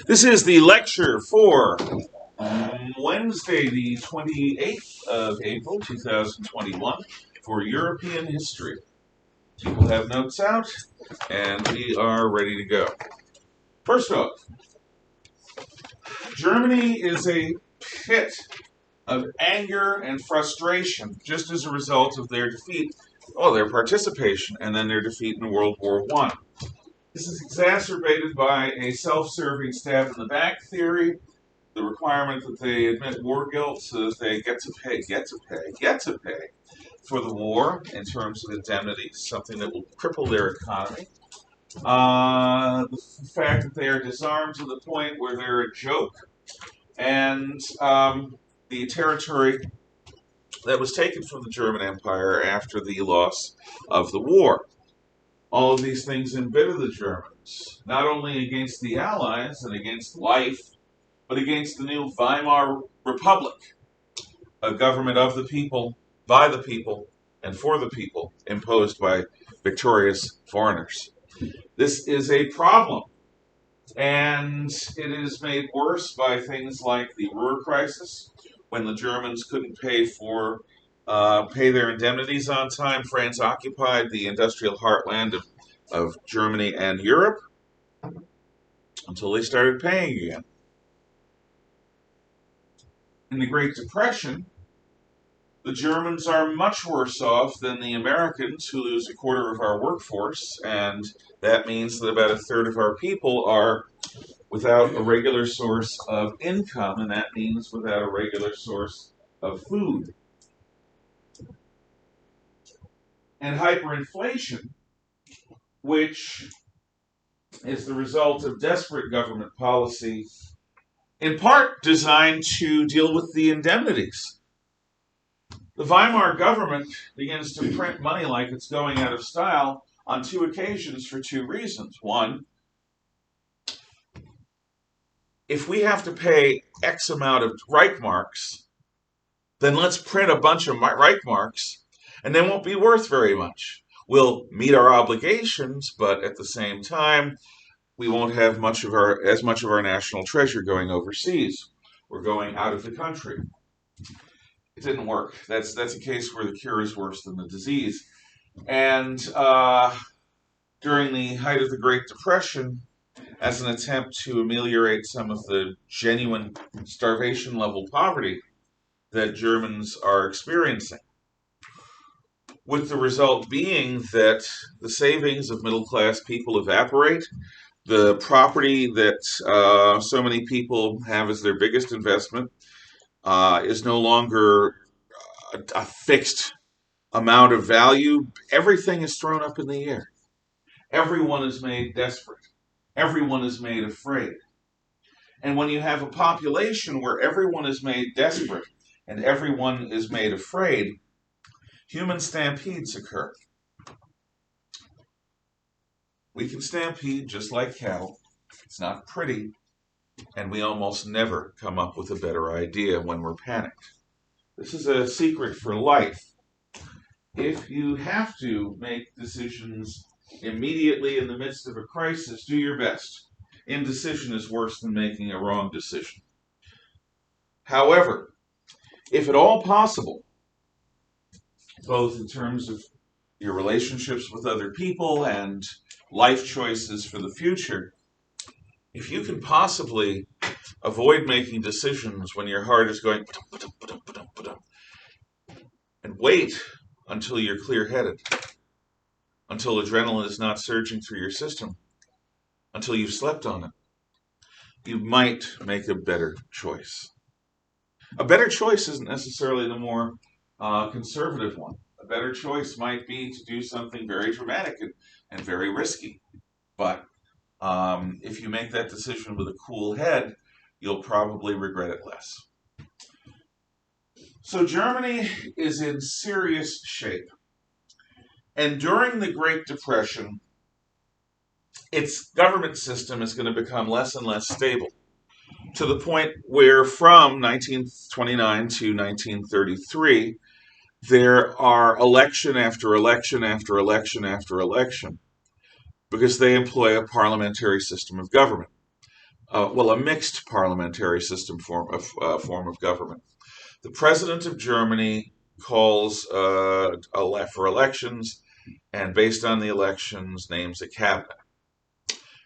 This is the lecture for Wednesday, the 28th of April, 2021, for European history. People have notes out, and we are ready to go. First off, Germany is a pit of anger and frustration just as a result of their defeat, their participation, and then their defeat in World War I. This is exacerbated by a self-serving stab in the back theory, the requirement that they admit war guilt so that they get to pay for the war in terms of indemnities, something that will cripple their economy. The fact that they are disarmed to the point where they're a joke, and the territory that was taken from the German Empire after the loss of the war. All of these things embitter the Germans, not only against the Allies and against life, but against the new Weimar Republic, a government of the people, by the people, and for the people, imposed by victorious foreigners. This is a problem, and it is made worse by things like the Ruhr crisis, when the Germans couldn't pay their indemnities on time. France occupied the industrial heartland of Germany and Europe until they started paying again. In the Great Depression, the Germans are much worse off than the Americans, who lose a quarter of our workforce, and that means that about a third of our people are without a regular source of income, and that means without a regular source of food. And hyperinflation, which is the result of desperate government policy, in part designed to deal with the indemnities. The Weimar government begins to print money like it's going out of style on two occasions for two reasons. One, if we have to pay X amount of Reichmarks, then let's print a bunch of Reichmarks, and they won't be worth very much. We'll meet our obligations, but at the same time, we won't have as much of our national treasure going overseas. We're going out of the country. It didn't work. That's a case where the cure is worse than the disease. And during the height of the Great Depression, as an attempt to ameliorate some of the genuine starvation-level poverty that Germans are experiencing, with the result being that the savings of middle-class people evaporate, the property that so many people have as their biggest investment is no longer a fixed amount of value. Everything is thrown up in the air. Everyone is made desperate. Everyone is made afraid. And when you have a population where everyone is made desperate and everyone is made afraid, human stampedes occur. We can stampede just like cattle. It's not pretty, and we almost never come up with a better idea when we're panicked. This is a secret for life. If you have to make decisions immediately in the midst of a crisis, do your best. Indecision is worse than making a wrong decision. However, if at all possible, both in terms of your relationships with other people and life choices for the future, if you can possibly avoid making decisions when your heart is going and wait until you're clear-headed, until adrenaline is not surging through your system, until you've slept on it, you might make a better choice. A better choice isn't necessarily the more conservative one. A better choice might be to do something very dramatic and very risky. But if you make that decision with a cool head, you'll probably regret it less. So Germany is in serious shape. And during the Great Depression, its government system is going to become less and less stable, to the point where from 1929 to 1933, there are election after election after election after election, because they employ a parliamentary system of government. a mixed parliamentary system form of government. The president of Germany calls for elections, and based on the elections, names a cabinet.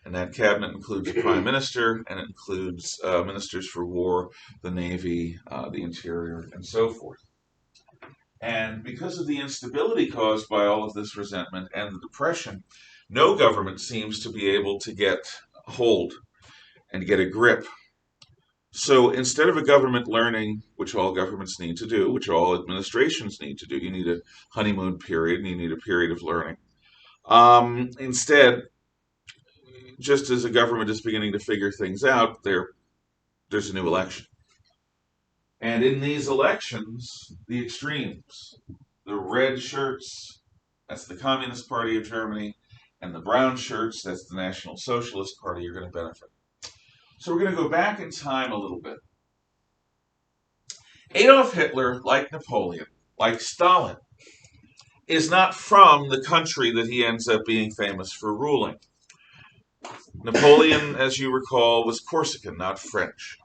And that cabinet includes a prime minister, and it includes ministers for war, the navy, the interior, and so forth. And because of the instability caused by all of this resentment and the depression, no government seems to be able to get a hold and get a grip. So instead of a government learning, which all governments need to do, which all administrations need to do, you need a honeymoon period and you need a period of learning. Instead, just as a government is beginning to figure things out, there's a new election. And in these elections, the extremes, the red shirts, that's the Communist Party of Germany, and the brown shirts, that's the National Socialist Party, are going to benefit. So we're going to go back in time a little bit. Adolf Hitler, like Napoleon, like Stalin, is not from the country that he ends up being famous for ruling. Napoleon, as you recall, was Corsican, not French.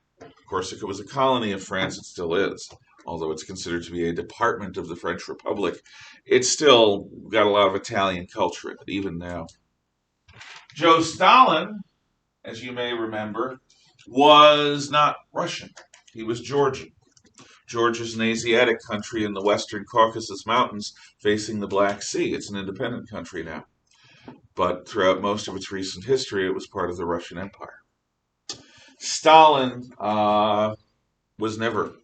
Corsica was a colony of France, it still is. Although it's considered to be a department of the French Republic, it's still got a lot of Italian culture in it, even now. Joe Stalin, as you may remember, was not Russian. He was Georgian. Georgia is an Asiatic country in the western Caucasus Mountains facing the Black Sea. It's an independent country now. But throughout most of its recent history, it was part of the Russian Empire. Stalin was never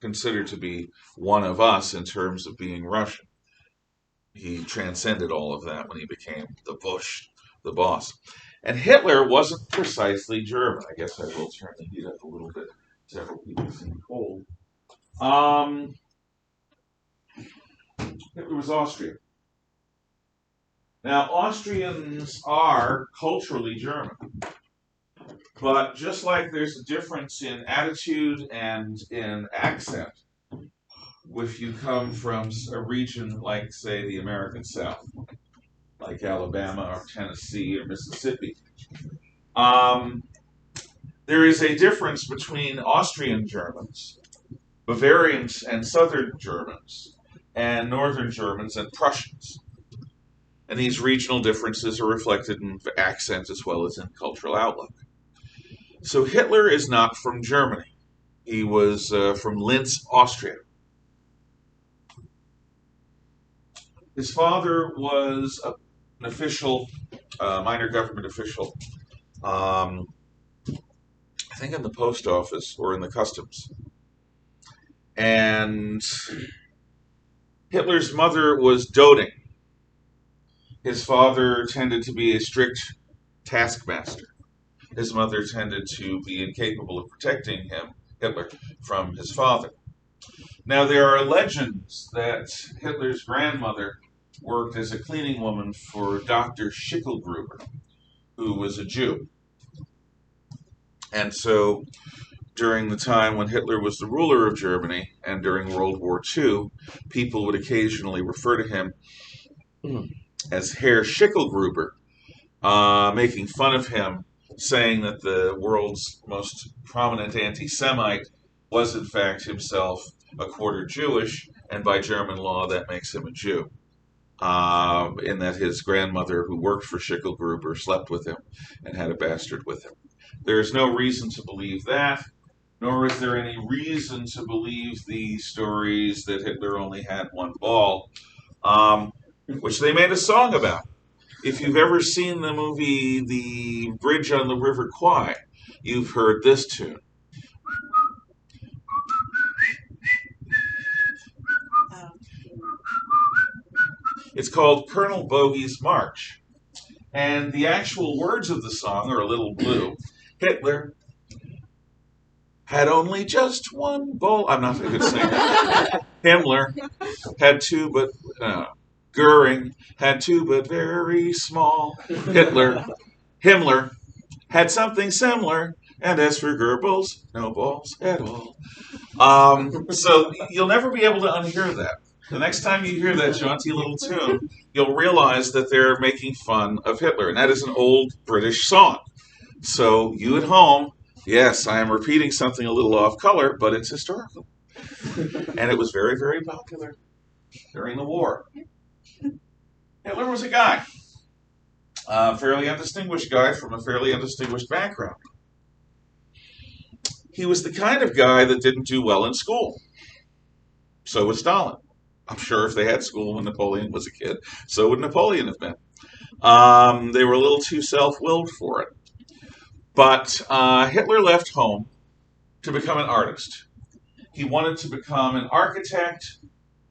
considered to be one of us in terms of being Russian. He transcended all of that when he became the Bush, the boss. And Hitler wasn't precisely German. I guess I will turn the heat up a little bit. Several people seem cold. Hitler was Austrian. Now, Austrians are culturally German. But just like there's a difference in attitude and in accent, if you come from a region like, say, the American South, like Alabama or Tennessee or Mississippi, there is a difference between Austrian Germans, Bavarians and Southern Germans, and Northern Germans and Prussians. And these regional differences are reflected in accent as well as in cultural outlook. So Hitler is not from Germany. He was from Linz, Austria. His father was an official, minor government official, I think in the post office or in the customs. And Hitler's mother was doting. His father tended to be a strict taskmaster. His mother tended to be incapable of protecting him, Hitler, from his father. Now, there are legends that Hitler's grandmother worked as a cleaning woman for Dr. Schicklgruber, who was a Jew. And so, during the time when Hitler was the ruler of Germany, and during World War II, people would occasionally refer to him as Herr Schicklgruber, making fun of him, saying that the world's most prominent anti-Semite was in fact himself a quarter Jewish, and by German law that makes him a Jew. In that his grandmother, who worked for Schicklgruber, slept with him and had a bastard with him. There is no reason to believe that, nor is there any reason to believe the stories that Hitler only had one ball, which they made a song about. If you've ever seen the movie The Bridge on the River Kwai, you've heard this tune. It's called Colonel Bogey's March. And the actual words of the song are a little blue. Hitler had only just one bowl. I'm not a good singer. Himmler had two, but Goering had two, but very small. Himmler had something similar. And as for Goebbels, no balls at all. So you'll never be able to unhear that. The next time you hear that jaunty little tune, you'll realize that they're making fun of Hitler. And that is an old British song. So you at home, Yes, I am repeating something a little off color, but it's historical. And it was very, very popular during the war. Hitler was a guy, a fairly undistinguished guy from a fairly undistinguished background. He was the kind of guy that didn't do well in school. So was Stalin. I'm sure if they had school when Napoleon was a kid, so would Napoleon have been. They were a little too self-willed for it. But Hitler left home to become an artist. He wanted to become an architect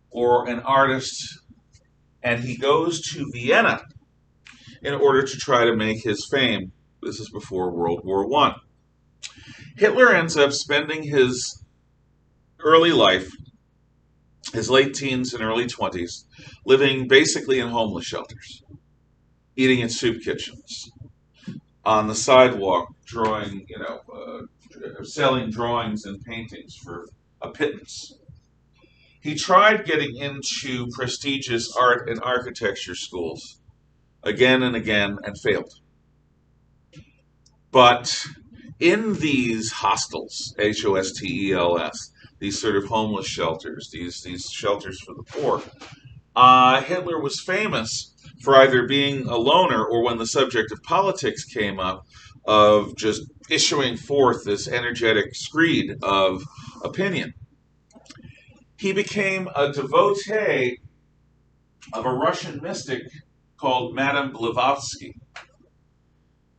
or an artist, and he goes to Vienna in order to try to make his fame. This is before World War I. Hitler ends up spending his early life, his late teens and early 20s, living basically in homeless shelters, eating in soup kitchens, on the sidewalk, drawing, selling drawings and paintings for a pittance. He tried getting into prestigious art and architecture schools again and again and failed. But in these hostels, HOSTELS, these sort of homeless shelters, these shelters for the poor, Hitler was famous for either being a loner or, when the subject of politics came up, of just issuing forth this energetic screed of opinion. He became a devotee of a Russian mystic called Madame Blavatsky,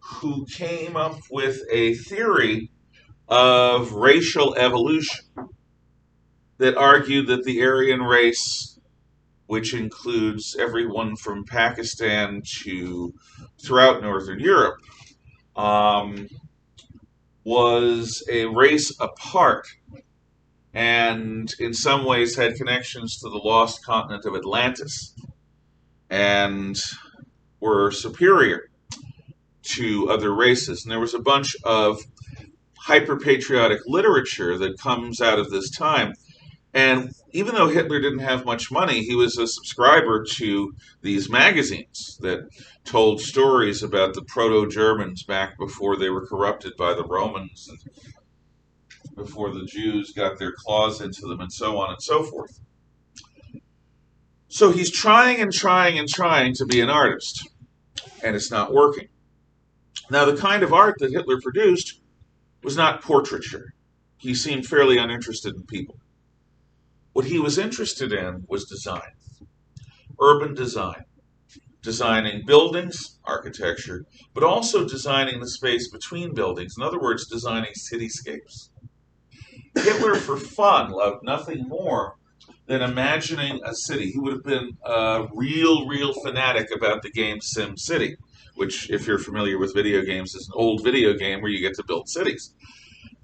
who came up with a theory of racial evolution that argued that the Aryan race, which includes everyone from Pakistan to throughout Northern Europe, was a race apart and in some ways had connections to the lost continent of Atlantis and were superior to other races. And there was a bunch of hyper-patriotic literature that comes out of this time. And even though Hitler didn't have much money, he was a subscriber to these magazines that told stories about the proto-Germans back before they were corrupted by the Romans and before the Jews got their claws into them, and so on and so forth. So he's trying and trying and trying to be an artist, and it's not working. Now, the kind of art that Hitler produced was not portraiture. He seemed fairly uninterested in people. What he was interested in was design, urban design, designing buildings, architecture, but also designing the space between buildings. In other words, designing cityscapes. Hitler, for fun, loved nothing more than imagining a city. He would have been a real fanatic about the game Sim City, which, if you're familiar with video games, is an old video game where you get to build cities.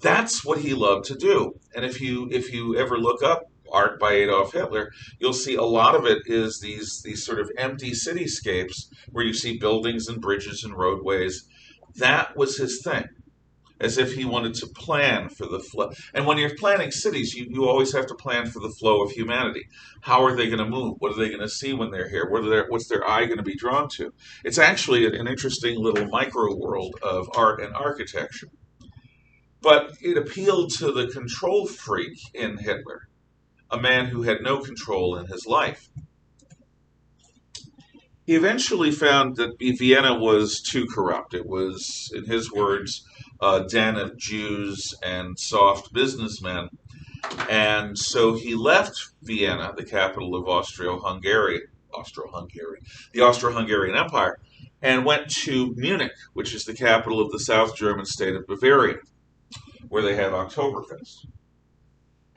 That's what he loved to do. And if you ever look up art by Adolf Hitler, you'll see a lot of it is these sort of empty cityscapes where you see buildings and bridges and roadways. That was his thing, as if he wanted to plan for the flow. And when you're planning cities, you always have to plan for the flow of humanity. How are they going to move? What are they going to see when they're here? What's their eye going to be drawn to? It's actually an interesting little micro world of art and architecture. But it appealed to the control freak in Hitler, a man who had no control in his life. He eventually found that Vienna was too corrupt. It was, in his words, a den of Jews and soft businessmen. And so he left Vienna, the capital of Austro-Hungary, the Austro-Hungarian Empire, and went to Munich, which is the capital of the South German state of Bavaria, where they have Oktoberfest.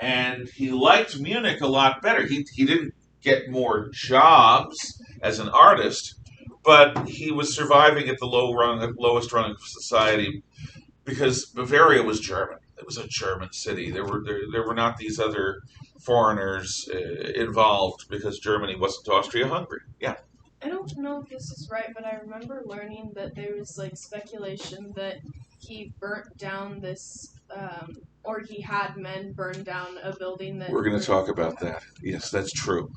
And he liked Munich a lot better. He didn't get more jobs as an artist, but he was surviving at the lowest rung of society because Bavaria was German. It was a German city. There were not these other foreigners involved because Germany wasn't Austria-Hungary. Yeah. I don't know if this is right, but I remember learning that there was speculation that he burnt down this, or he had men burn down a building that. We're going to talk about that. Yes, that's true.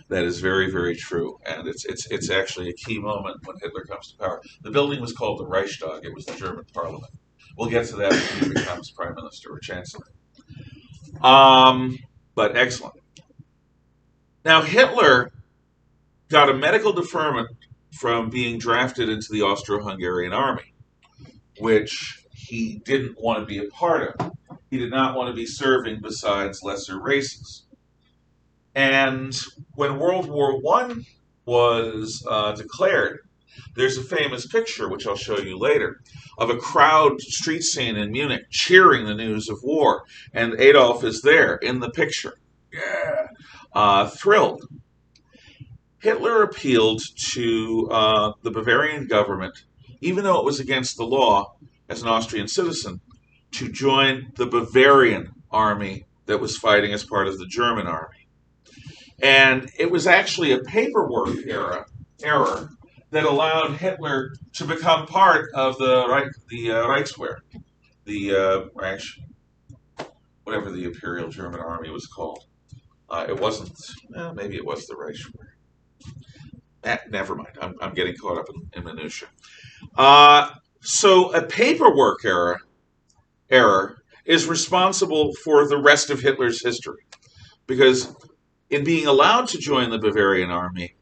That is very true, and it's actually a key moment when Hitler comes to power. The building was called the Reichstag. It was the German Parliament. We'll get to that when he becomes prime minister or chancellor. But excellent. Now, Hitler got a medical deferment from being drafted into the Austro-Hungarian army, which he didn't want to be a part of. He did not want to be serving besides lesser races. And when World War I was declared, there's a famous picture, which I'll show you later, of a crowd street scene in Munich cheering the news of war. And Adolf is there in the picture. Yeah. Thrilled. Hitler appealed to the Bavarian government, even though it was against the law as an Austrian citizen, to join the Bavarian army that was fighting as part of the German army. And it was actually a paperwork error that allowed Hitler to become part of the Reichswehr, the Reich, whatever the Imperial German Army was called. It wasn't, well, maybe it was the Reichswehr. Never mind, I'm getting caught up in minutia. So a paperwork error is responsible for the rest of Hitler's history, because in being allowed to join the Bavarian army,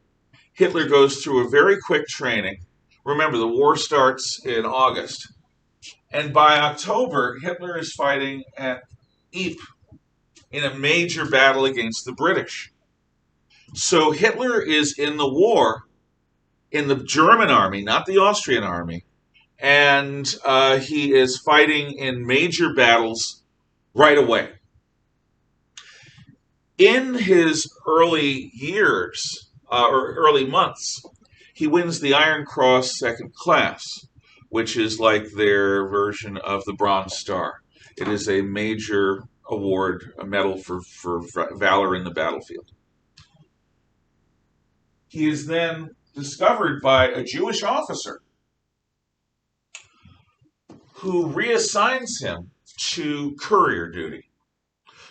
Hitler goes through a very quick training. Remember, the war starts in August. And by October, Hitler is fighting at Ypres in a major battle against the British. So Hitler is in the war in the German army, not the Austrian army. And he is fighting in major battles right away. In his early years, or early months, he wins the Iron Cross Second Class, which is like their version of the Bronze Star. It is a major award, a medal for valor in the battlefield. He is then discovered by a Jewish officer who reassigns him to courier duty.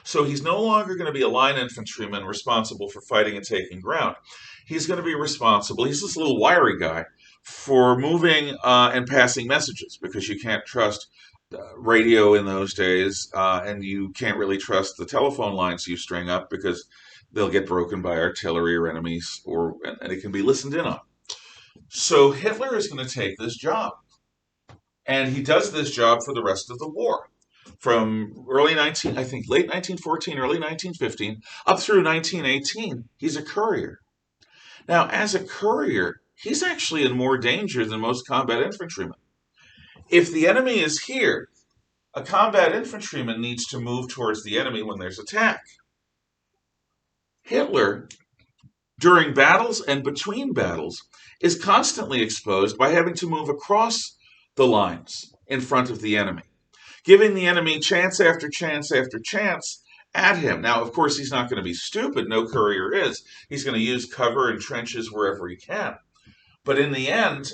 So he's no longer going to be a line infantryman responsible for fighting and taking ground. He's going to be responsible, he's this little wiry guy, for moving and passing messages, because you can't trust radio in those days, and you can't really trust the telephone lines you string up, because they'll get broken by artillery or enemies, and it can be listened in on. So Hitler is going to take this job. And he does this job for the rest of the war. From late 1914, early 1915, up through 1918, he's a courier. Now, as a courier, he's actually in more danger than most combat infantrymen. If the enemy is here, a combat infantryman needs to move towards the enemy when there's attack. Hitler, during battles and between battles, is constantly exposed by having to move across the lines in front of the enemy, giving the enemy chance after chance after chance at him. Now, of course, he's not going to be stupid. No courier is. He's going to use cover and trenches wherever he can. But in the end,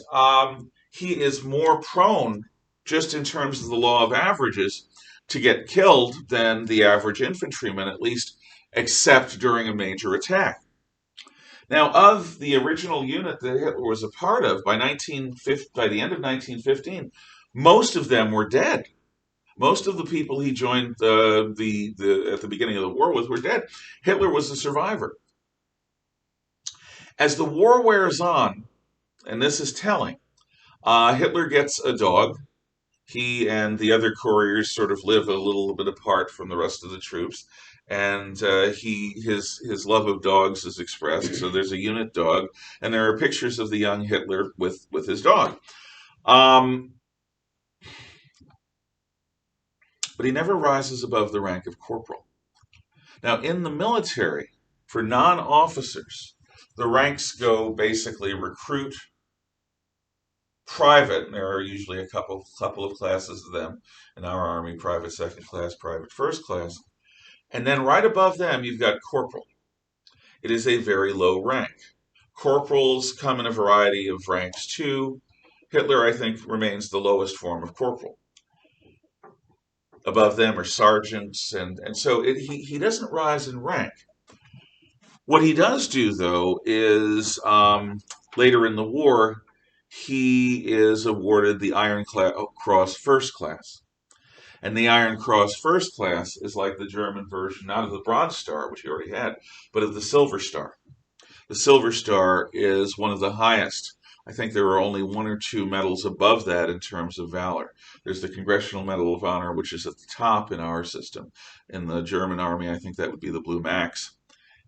he is more prone, just in terms of the law of averages, to get killed than the average infantryman, at least except during a major attack. Now, of the original unit that Hitler was a part of, by the end of 1915, most of them were dead. Most of the people he joined at the beginning of the war with were dead. Hitler was a survivor. As the war wears on, and this is telling, Hitler gets a dog. He and the other couriers sort of live a little bit apart from the rest of the troops. And his love of dogs is expressed. So there's a unit dog, and there are pictures of the young Hitler with his dog. But he never rises above the rank of corporal. Now, in the military, for non-officers, the ranks go basically recruit, private, and there are usually a couple of classes of them in our army: private second class, private first class. And then right above them, you've got corporal. It is a very low rank. Corporals come in a variety of ranks too. Hitler, I think, remains the lowest form of corporal. Above them are sergeants, and so he doesn't rise in rank. What he does do, though, is later in the war, he is awarded the Iron Cross First Class. And the Iron Cross First Class is like the German version, not of the Bronze Star, which he already had, but of the Silver Star. The Silver Star is one of the highest. I think there are only one or two medals above that in terms of valor. There's the Congressional Medal of Honor, which is at the top in our system. In the German Army, I think that would be the Blue Max.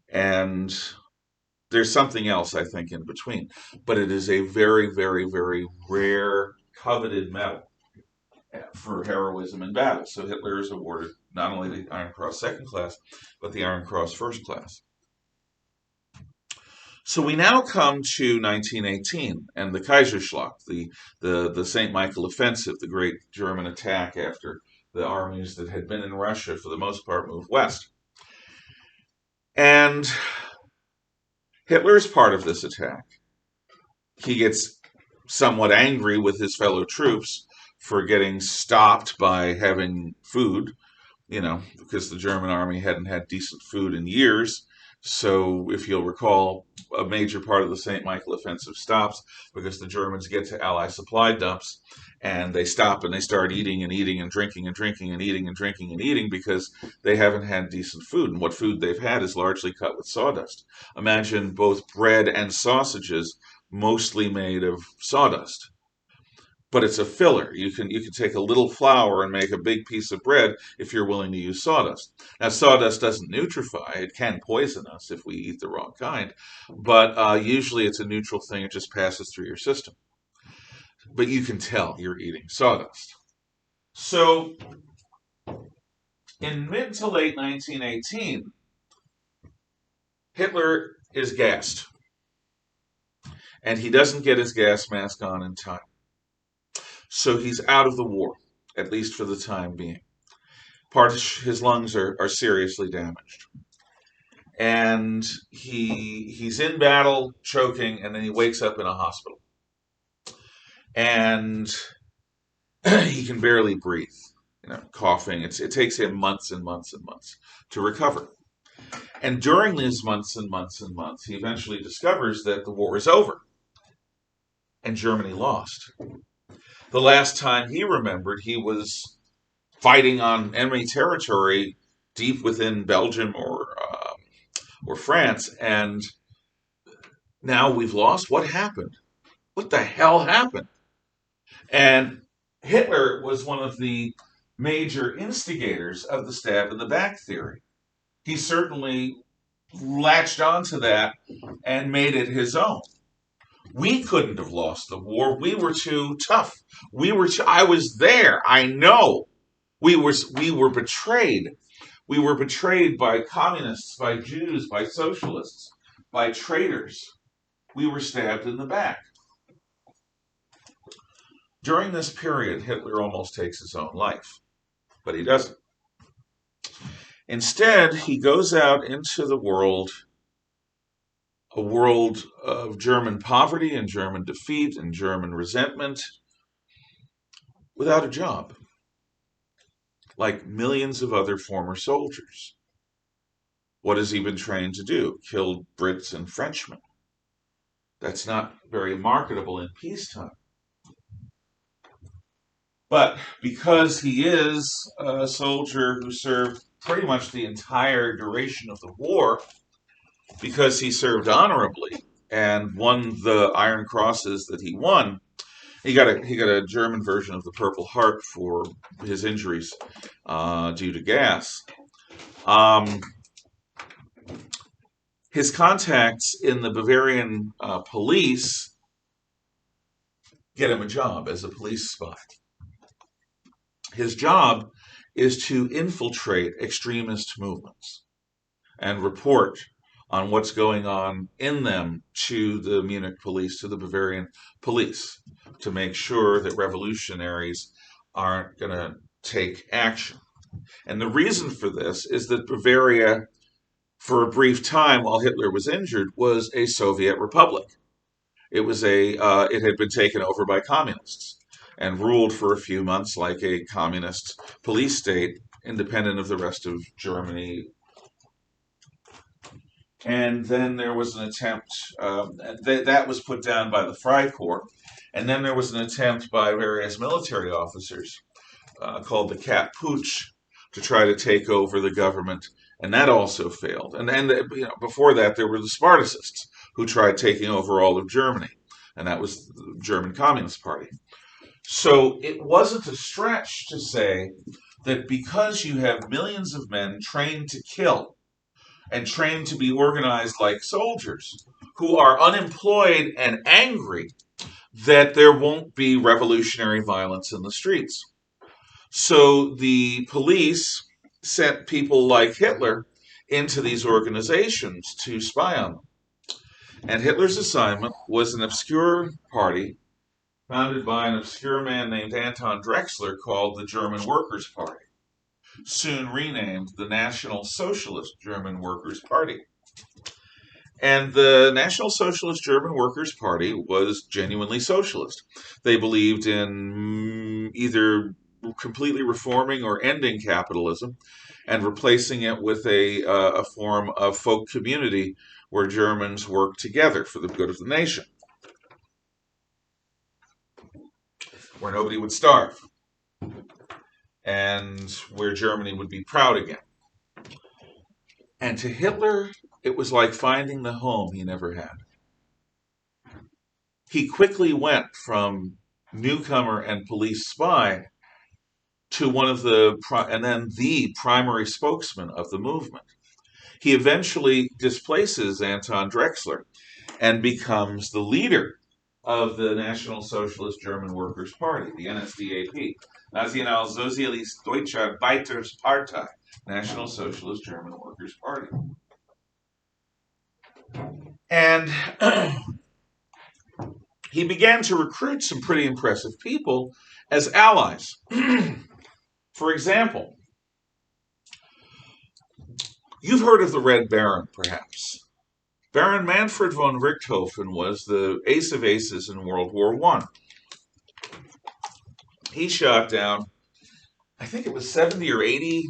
And there's something else, I think, in between. But it is a very, very, very rare, coveted medal for heroism in battle. So Hitler is awarded not only the Iron Cross Second Class, but the Iron Cross First Class. So we now come to 1918 and the Kaiserschlacht, the St. Michael Offensive, the great German attack after the armies that had been in Russia for the most part moved west. And Hitler is part of this attack. He gets somewhat angry with his fellow troops for getting stopped by having food, because the German army hadn't had decent food in years. So if you'll recall, a major part of the St. Michael Offensive stops because the Germans get to Allied supply dumps and they stop and they start eating and eating and drinking and drinking and eating and drinking and eating because they haven't had decent food. And what food they've had is largely cut with sawdust. Imagine both bread and sausages mostly made of sawdust. But it's a filler. You can take a little flour and make a big piece of bread if you're willing to use sawdust. Now, sawdust doesn't nutrify. It can poison us if we eat the wrong kind. But usually it's a neutral thing. It just passes through your system. But you can tell you're eating sawdust. So in mid to late 1918, Hitler is gassed. And he doesn't get his gas mask on in time. So he's out of the war, at least for the time being. Part of his lungs are seriously damaged. And he's in battle, choking, and then he wakes up in a hospital. And he can barely breathe, coughing. It takes him months and months and months to recover. And during these months and months and months, he eventually discovers that the war is over. And Germany lost. The last time he remembered, he was fighting on enemy territory deep within Belgium or France, and now we've lost. What happened? What the hell happened? And Hitler was one of the major instigators of the stab in the back theory. He certainly latched onto that and made it his own. We couldn't have lost the war. We were too tough. I was there. I know. We were betrayed. We were betrayed by communists, by Jews, by socialists, by traitors. We were stabbed in the back. During this period, Hitler almost takes his own life, but he doesn't. Instead, he goes out into the world, a world of German poverty and German defeat and German resentment, without a job, like millions of other former soldiers. What has he been trained to do? Kill Brits and Frenchmen. That's not very marketable in peacetime. But because he is a soldier who served pretty much the entire duration of the war, because he served honorably and won the Iron Crosses that he won, he got a German version of the Purple Heart for his injuries due to gas. His contacts in the Bavarian police get him a job as a police spy. His job is to infiltrate extremist movements and report on what's going on in them to the Munich police, to the Bavarian police, to make sure that revolutionaries aren't going to take action. And the reason for this is that Bavaria, for a brief time while Hitler was injured, was a Soviet republic. It had been taken over by communists and ruled for a few months like a communist police state, independent of the rest of Germany. And then there was an attempt, that was put down by the Freikorps. And then there was an attempt by various military officers called the Cat Putsch to try to take over the government, and that also failed. And then, before that, there were the Spartacists who tried taking over all of Germany, and that was the German Communist Party. So it wasn't a stretch to say that because you have millions of men trained to kill and trained to be organized like soldiers who are unemployed and angry, that there won't be revolutionary violence in the streets. So the police sent people like Hitler into these organizations to spy on them. And Hitler's assignment was an obscure party founded by an obscure man named Anton Drexler called the German Workers' Party, soon renamed the National Socialist German Workers' Party. And the National Socialist German Workers' Party was genuinely socialist. They believed in either completely reforming or ending capitalism and replacing it with a form of folk community where Germans work together for the good of the nation, where nobody would starve, and where Germany would be proud again. And to Hitler, it was like finding the home he never had. He quickly went from newcomer and police spy to one of and then the primary spokesman of the movement. He eventually displaces Anton Drexler and becomes the leader of the National Socialist German Workers' Party, the NSDAP, Nationalsozialist Deutsche Arbeiterpartei, National Socialist German Workers' Party. And he began to recruit some pretty impressive people as allies. For example, you've heard of the Red Baron, perhaps. Baron Manfred von Richthofen was the ace of aces in World War I. He shot down, I think it was 70 or 80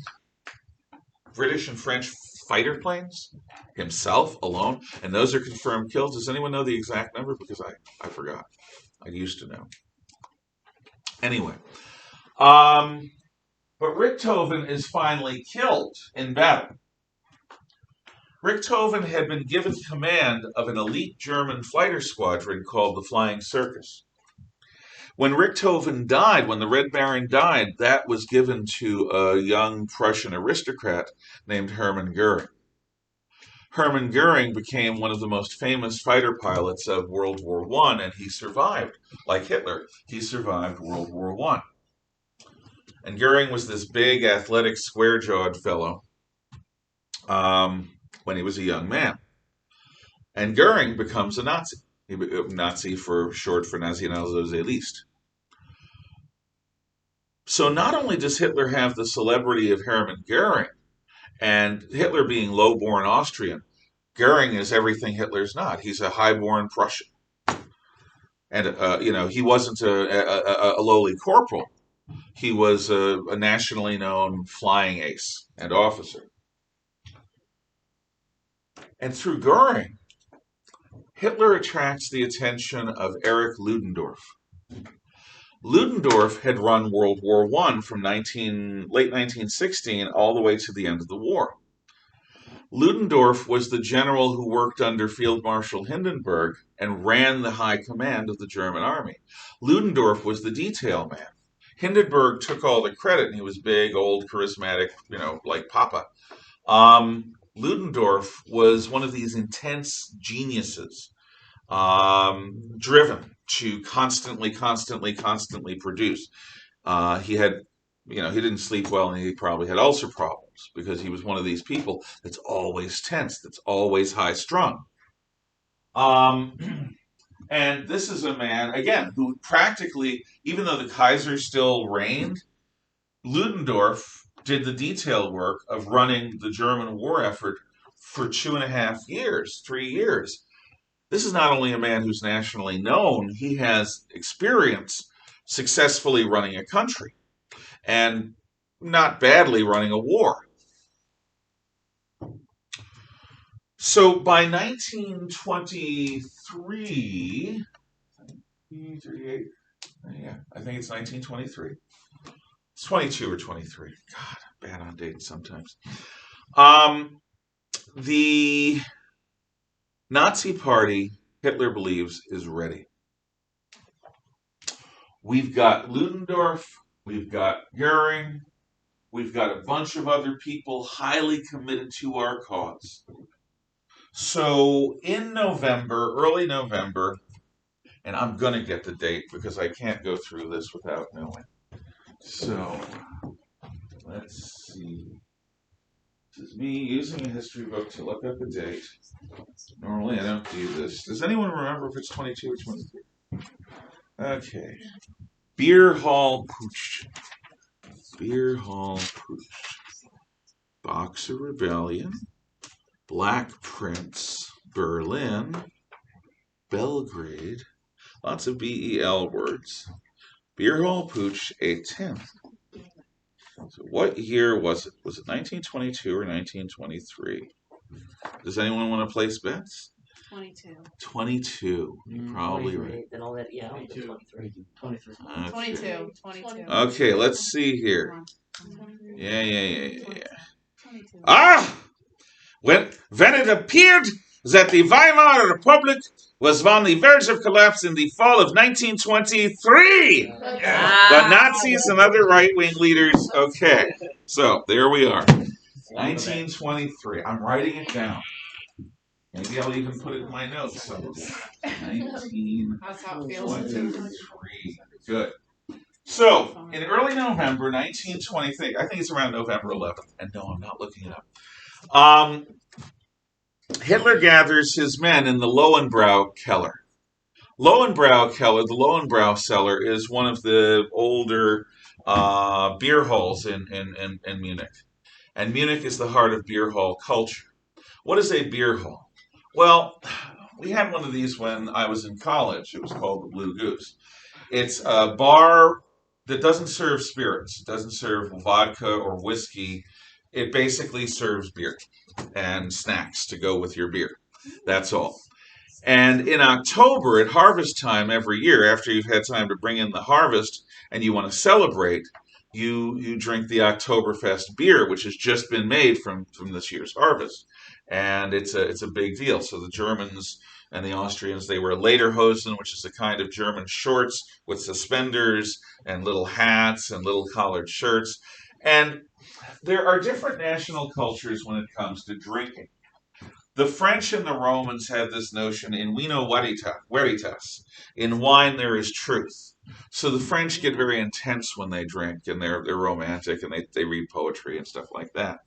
British and French fighter planes himself, alone, and those are confirmed kills. Does anyone know the exact number? Because I forgot. I used to know. Anyway, but Richthofen is finally killed in battle. Richthofen had been given command of an elite German fighter squadron called the Flying Circus. When Richthofen died, when the Red Baron died, that was given to a young Prussian aristocrat named Hermann Goering. Hermann Goering became one of the most famous fighter pilots of World War I, and he survived. Like Hitler, he survived World War I. And Goering was this big, athletic, square-jawed fellow when he was a young man. And Goering becomes a Nazi. Nazi for short for Nationalsozialist. So not only does Hitler have the celebrity of Hermann Goering, and Hitler being low-born Austrian, Goering is everything Hitler's not. He's a high-born Prussian. And, he wasn't a lowly corporal. He was a nationally known flying ace and officer. And through Goering, Hitler attracts the attention of Erich Ludendorff. Ludendorff had run World War I from late 1916 all the way to the end of the war. Ludendorff was the general who worked under Field Marshal Hindenburg and ran the high command of the German army. Ludendorff was the detail man. Hindenburg took all the credit, and he was big, old, charismatic, like Papa. Ludendorff was one of these intense geniuses, driven to constantly produce. He didn't sleep well, and he probably had ulcer problems because he was one of these people that's always tense, that's always high-strung. And this is a man, again, who practically, even though the Kaiser still reigned, Ludendorff did the detail work of running the German war effort for 2.5 years, 3 years. This is not only a man who's nationally known, he has experience successfully running a country and not badly running a war. So by 1923, 38, yeah, I think it's 1923. It's 22 or 23. God, I'm bad on dates sometimes. The Nazi Party, Hitler believes, is ready. We've got Ludendorff, we've got Goering, we've got a bunch of other people highly committed to our cause. So in November, early November, and I'm going to get the date because I can't go through this without knowing. So let's see. This is me using a history book to look up the date. Normally I don't do this. Does anyone remember if it's 22 or 23? Okay. Beer Hall Putsch. Beer Hall Putsch. Boxer Rebellion. Black Prince. Berlin. Belgrade. Lots of BEL words. Beer Hall Putsch, a 10th. So what year was it? Was it 1922 or 1923? Does anyone want to place bets? 22. 22. You're probably right. Then I'll let, yeah, 23. 23. Okay. 22. 22. Okay, let's see here. Yeah. 22. Ah! When it appeared that the Weimar Republic was on the verge of collapse in the fall of 1923. But Nazis and other right-wing leaders, okay. So, there we are. 1923. I'm writing it down. Maybe I'll even put it in my notes somewhere. 1923. Good. So, in early November 1923, I think it's around November 11th, and no, I'm not looking it up. Hitler gathers his men in the Lowenbrau Keller. Lowenbrau Keller, the Lowenbrau cellar, is one of the older beer halls in Munich. And Munich is the heart of beer hall culture. What is a beer hall? Well, we had one of these when I was in college. It was called the Blue Goose. It's a bar that doesn't serve spirits. It doesn't serve vodka or whiskey. It basically serves beer and snacks to go with your beer. That's all. And in October, at harvest time every year, after you've had time to bring in the harvest and you want to celebrate, you drink the Oktoberfest beer, which has just been made from this year's harvest. And it's a big deal. So the Germans and the Austrians, they wear lederhosen, which is a kind of German shorts with suspenders and little hats and little collared shirts. And there are different national cultures when it comes to drinking. The French and the Romans had this notion in vino veritas. In wine there is truth. So the French get very intense when they drink, and they're romantic, and they read poetry and stuff like that.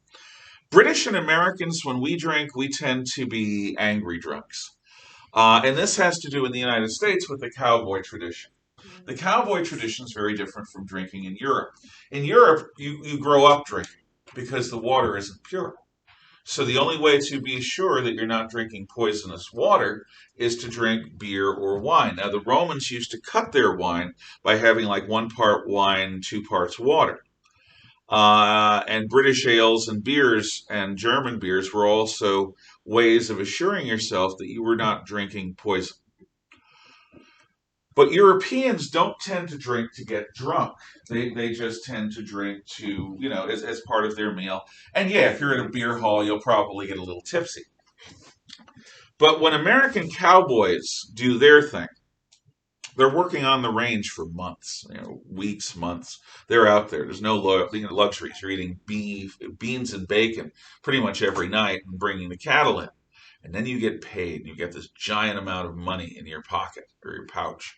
British and Americans, when we drink, we tend to be angry drunks. And this has to do in the United States with the cowboy tradition. The cowboy tradition is very different from drinking in Europe. In Europe, you grow up drinking because the water isn't pure. So the only way to be sure that you're not drinking poisonous water is to drink beer or wine. Now, the Romans used to cut their wine by having like 1 part wine, 2 parts water. And British ales and beers and German beers were also ways of assuring yourself that you were not drinking poison. But Europeans don't tend to drink to get drunk. They just tend to drink to, as part of their meal. And yeah, if you're in a beer hall, you'll probably get a little tipsy. But when American cowboys do their thing, they're working on the range for months, weeks, months. They're out there. There's no luxuries. You're eating beans and bacon pretty much every night and bringing the cattle in. And then you get paid. And you get this giant amount of money in your pocket or your pouch.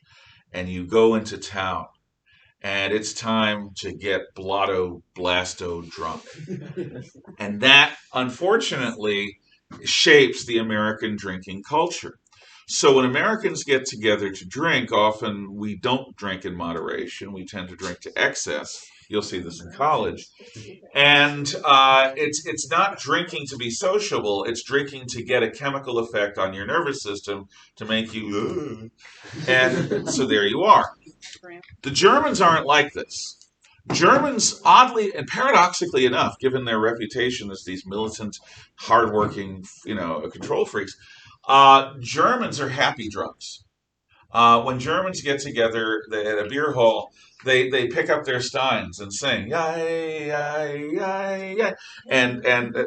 And you go into town. And it's time to get blotto, blasto drunk. And that, unfortunately, shapes the American drinking culture. So when Americans get together to drink, often we don't drink in moderation. We tend to drink to excess. You'll see this in college. And it's not drinking to be sociable. It's drinking to get a chemical effect on your nervous system to make you... And so there you are. The Germans aren't like this. Germans, oddly and paradoxically enough, given their reputation as these militant, hardworking, control freaks, Germans are happy drunks. When Germans get together at a beer hall, they pick up their steins and sing, yay, yay, yay, yay. And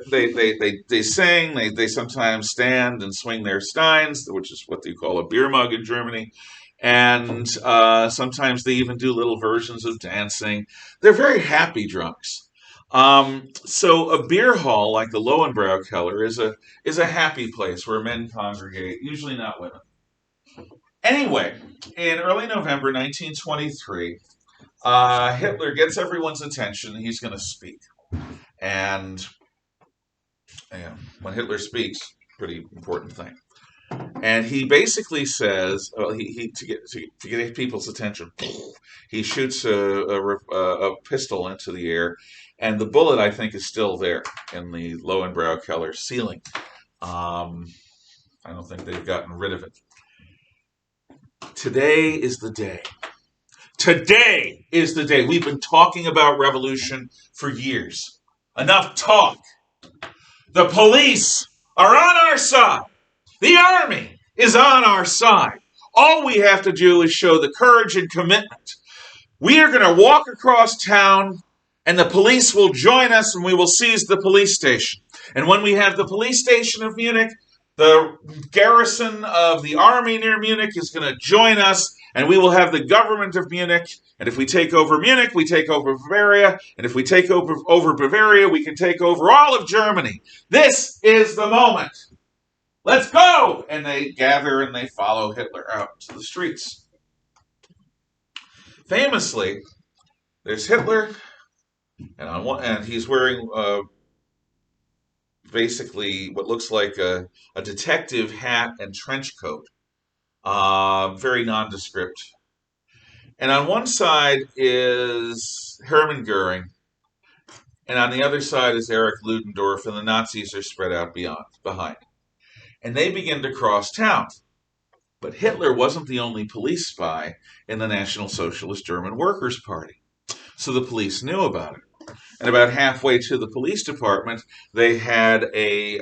they sing, they sometimes stand and swing their steins, which is what they call a beer mug in Germany. And sometimes they even do little versions of dancing. They're very happy drunks. So a beer hall like the Lowenbrow Keller is a happy place where men congregate, usually not women. Anyway, in early November 1923, Hitler gets everyone's attention. He's going to speak. And when Hitler speaks, pretty important thing. And he basically says, to get people's attention, he shoots a pistol into the air, and the bullet, I think, is still there in the Lowenbrow Keller ceiling. I don't think they've gotten rid of it. Today is the day. Today is the day. We've been talking about revolution for years. Enough talk. The police are on our side. The army is on our side. All we have to do is show the courage and commitment. We are going to walk across town, and the police will join us, and we will seize the police station. And when we have the police station of Munich, the garrison of the army near Munich is going to join us, and we will have the government of Munich. And if we take over Munich, we take over Bavaria. And if we take over Bavaria, we can take over all of Germany. This is the moment. Let's go! And they gather and they follow Hitler out to the streets. Famously, there's Hitler, and he's wearing basically what looks like a detective hat and trench coat, very nondescript. And on one side is Hermann Goering, and on the other side is Erich Ludendorff, and the Nazis are spread out behind. And they begin to cross town. But Hitler wasn't the only police spy in the National Socialist German Workers' Party. So the police knew about it. And about halfway to the police department, they had a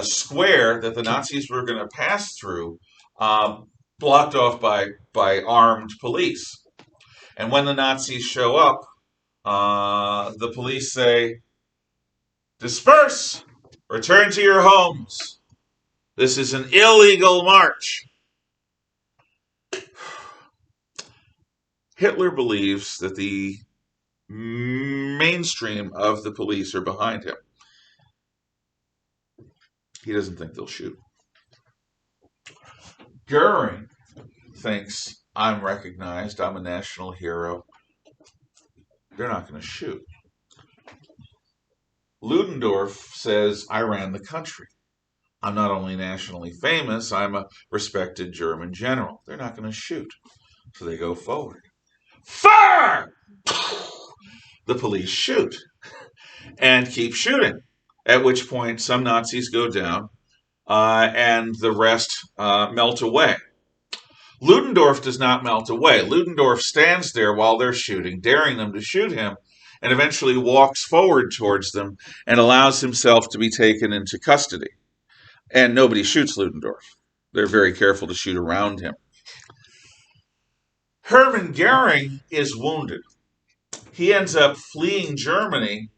square that the Nazis were going to pass through, blocked off by armed police. And when the Nazis show up, the police say, "Disperse! Return to your homes. This is an illegal march." Hitler believes that the mainstream of the police are behind him. He doesn't think they'll shoot. Goering thinks, I'm recognized, I'm a national hero. They're not going to shoot. Ludendorff says, I ran the country. I'm not only nationally famous, I'm a respected German general. They're not going to shoot. So they go forward. Fire! The police shoot and keep shooting, at which point some Nazis go down and the rest melt away. Ludendorff does not melt away. Ludendorff stands there while they're shooting, daring them to shoot him, and eventually walks forward towards them and allows himself to be taken into custody. And nobody shoots Ludendorff. They're very careful to shoot around him. Hermann Goering is wounded. He ends up fleeing Germany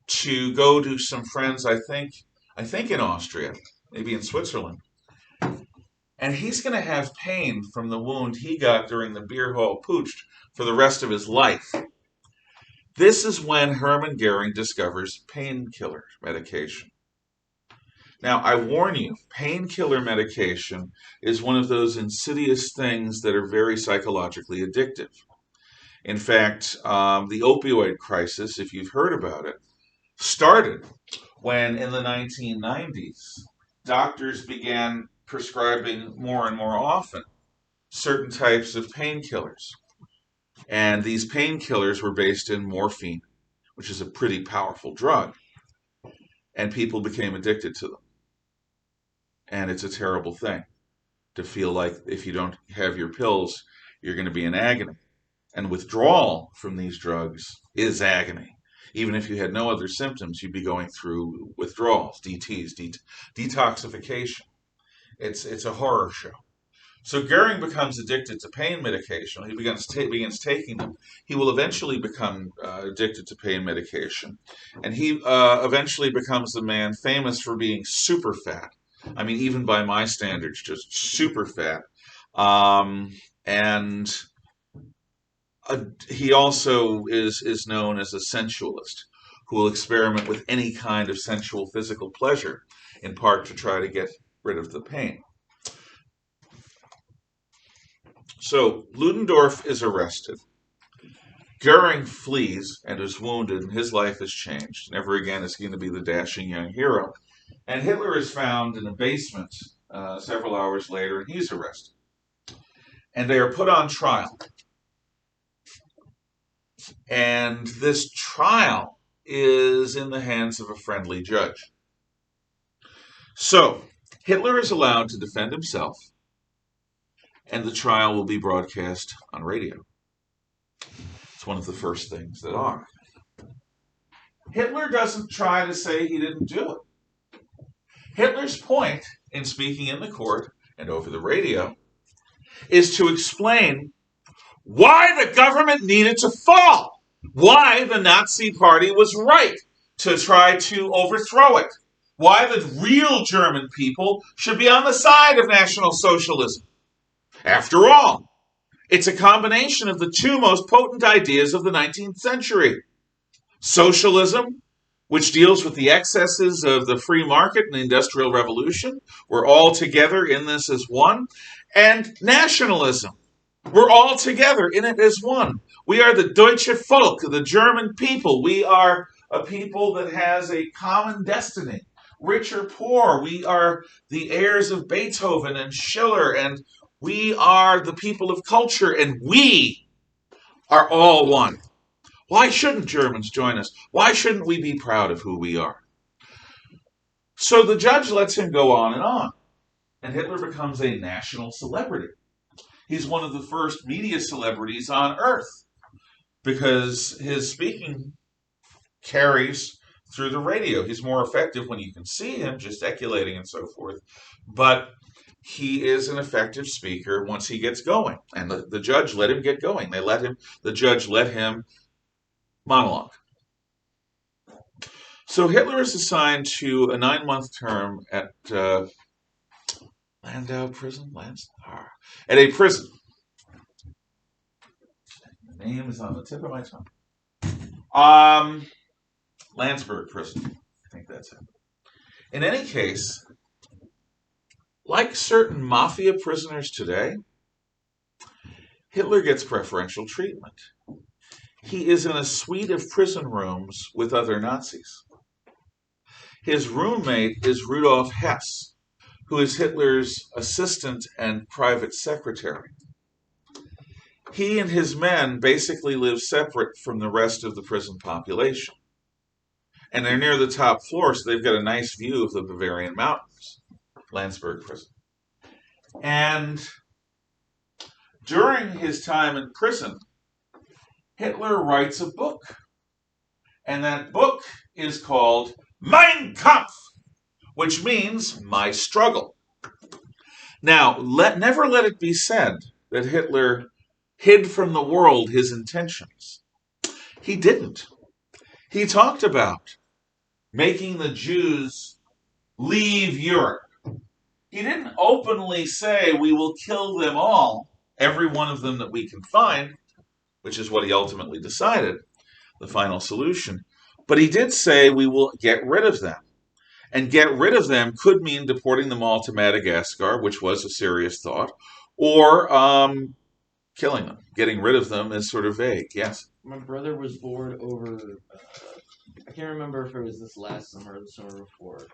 to go to some friends, I think in Austria, maybe in Switzerland. And he's going to have pain from the wound he got during the beer hall Putsch for the rest of his life. This is when Hermann Goering discovers painkiller medication. Now, I warn you, painkiller medication is one of those insidious things that are very psychologically addictive. In fact, the opioid crisis, if you've heard about it, started when in the 1990s, doctors began prescribing more and more often certain types of painkillers. And these painkillers were based in morphine, which is a pretty powerful drug. And people became addicted to them. And it's a terrible thing to feel like if you don't have your pills, you're going to be in agony. And withdrawal from these drugs is agony. Even if you had no other symptoms, you'd be going through withdrawals, DTs, detoxification. It's a horror show. So Goering becomes addicted to pain medication. He begins taking them. He will eventually become addicted to pain medication. And he eventually becomes a man famous for being super fat. I mean, even by my standards, just super fat. And he also is known as a sensualist who will experiment with any kind of sensual physical pleasure, in part to try to get rid of the pain. So Ludendorff is arrested. Goering flees and is wounded, and his life is changed. Never again is he going to be the dashing young hero. And Hitler is found in a basement several hours later, and he's arrested. And they are put on trial. And this trial is in the hands of a friendly judge. So Hitler is allowed to defend himself, and the trial will be broadcast on radio. It's one of the first things that are. Hitler doesn't try to say he didn't do it. Hitler's point in speaking in the court and over the radio is to explain why the government needed to fall, why the Nazi Party was right to try to overthrow it, why the real German people should be on the side of National Socialism. After all, it's a combination of the two most potent ideas of the 19th century. Socialism, which deals with the excesses of the free market and the Industrial Revolution. We're all together in this as one. And nationalism. We're all together in it as one. We are the Deutsche Volk, the German people. We are a people that has a common destiny. Rich or poor, we are the heirs of Beethoven and Schiller, and we are the people of culture, and we are all one. Why shouldn't Germans join us? Why shouldn't we be proud of who we are? So the judge lets him go on, and Hitler becomes a national celebrity. He's one of the first media celebrities on earth because his speaking carries through the radio. He's more effective when you can see him gesticulating and so forth, but he is an effective speaker once he gets going. And the judge let him get going. The judge let him monologue. So Hitler is assigned to a 9-month term at Landau prison? At a prison. The name is on the tip of my tongue. Landsberg prison. I think that's it. In any case, like certain mafia prisoners today, Hitler gets preferential treatment. He is in a suite of prison rooms with other Nazis. His roommate is Rudolf Hess, who is Hitler's assistant and private secretary. He and his men basically live separate from the rest of the prison population. And they're near the top floor, so they've got a nice view of the Bavarian Mountains, Landsberg prison. And during his time in prison, Hitler writes a book. And that book is called Mein Kampf, which means my struggle. Now, never let it be said that Hitler hid from the world his intentions. He didn't. He talked about making the Jews leave Europe. He didn't openly say we will kill them all, every one of them that we can find, which is what he ultimately decided, the final solution. But he did say we will get rid of them. And get rid of them could mean deporting them all to Madagascar, which was a serious thought, or killing them. Getting rid of them is sort of vague. Yes? My brother was bored over, I can't remember if it was this last summer or the summer before,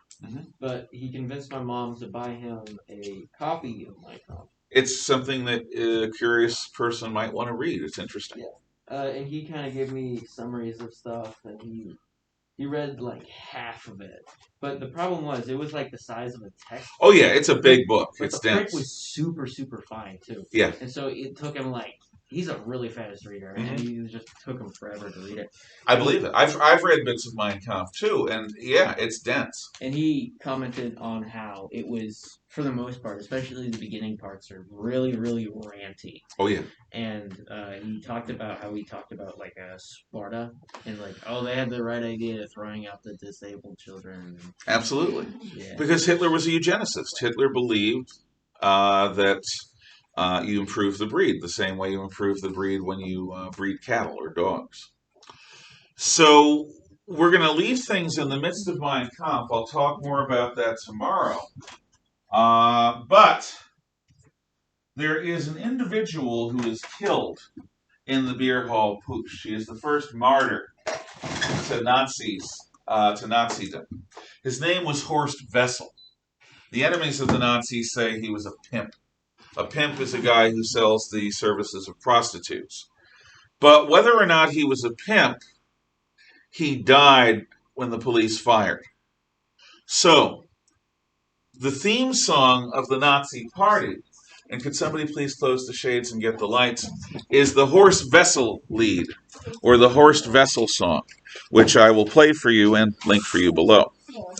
but he convinced my mom to buy him a copy of Mein Kampf. It's something that a curious person might want to read. It's interesting. Yeah. And he kind of gave me summaries of stuff, and he read like half of it. But the problem was, it was like the size of a text. Oh yeah, it's a big book. But it's the print dense. was super, super fine too. Yeah. And so it took him like he's a really fast reader, and it just took him forever to read it. I believe it. I've read bits of Mein Kampf too, and yeah, it's dense. And he commented on how it was, for the most part, especially the beginning parts, are really, really ranty. Oh yeah. And he talked about how like Sparta, and like, oh, they had the right idea of throwing out the disabled children. Absolutely. Yeah. Because Hitler was a eugenicist. Hitler believed that you improve the breed the same way you improve the breed when you breed cattle or dogs. So we're going to leave things in the midst of Mein Kampf. I'll talk more about that tomorrow. But there is an individual who is killed in the beer hall Putsch. He is the first martyr to Nazis, to Nazism. His name was Horst Wessel. The enemies of the Nazis say he was a pimp. A pimp is a guy who sells the services of prostitutes. But whether or not he was a pimp, he died when the police fired. So, the theme song of the Nazi Party, and could somebody please close the shades and get the lights, is the Horst Wessel Lied, or the Horst Wessel song, which I will play for you and link for you below.